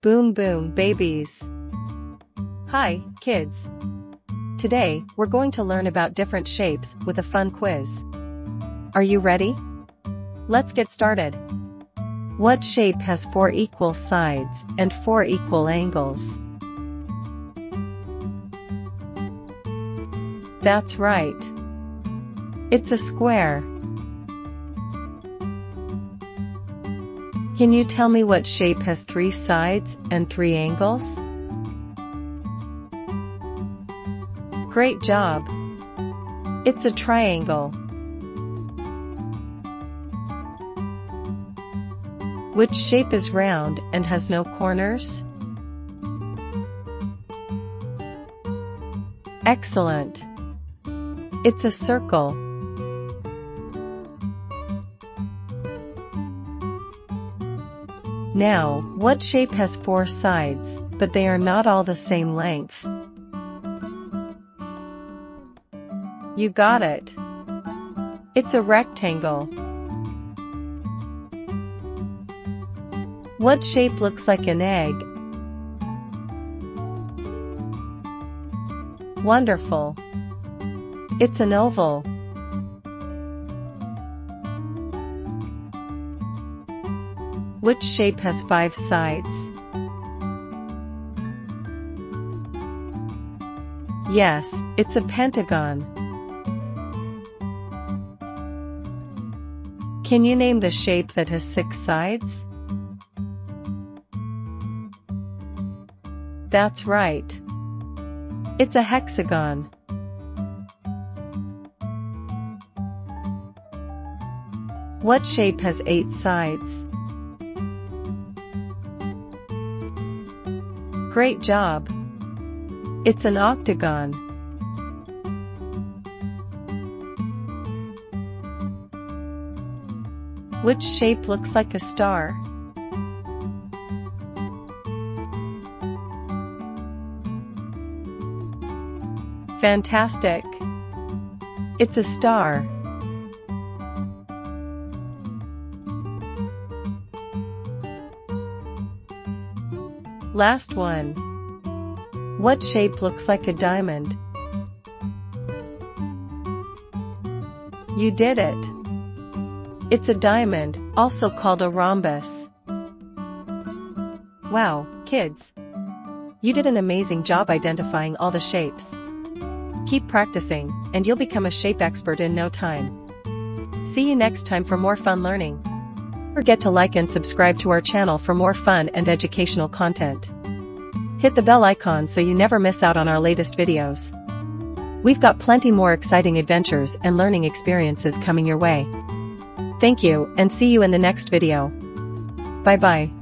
Boom boom babies. Hi, kids. Today, we're going to learn about different shapes with a fun quiz. Are you ready? Let's get started. What shape has 4 equal sides and 4 equal angles? That's right. It's a square. Can you tell me what shape has 3 sides and 3 angles? Great job! It's a triangle. Which shape is round and has no corners? Excellent! It's a circle. Now, what shape has 4 sides, but they are not all the same length? You got it! It's a rectangle. What shape looks like an egg? Wonderful! It's an oval. Which shape has 5 sides? Yes, it's a pentagon. Can you name the shape that has 6 sides? That's right. It's a hexagon. What shape has 8 sides? Great job! It's an octagon. Which shape looks like a star? Fantastic! It's a star. Last one. What shape looks like a diamond? You did it! It's a diamond, also called a rhombus. Wow, kids! You did an amazing job identifying all the shapes. Keep practicing, and you'll become a shape expert in no time. See you next time for more fun learning. Don't forget to like and subscribe to our channel for more fun and educational content. Hit the bell icon so you never miss out on our latest videos. We've got plenty more exciting adventures and learning experiences coming your way. Thank you, and see you in the next video. Bye bye.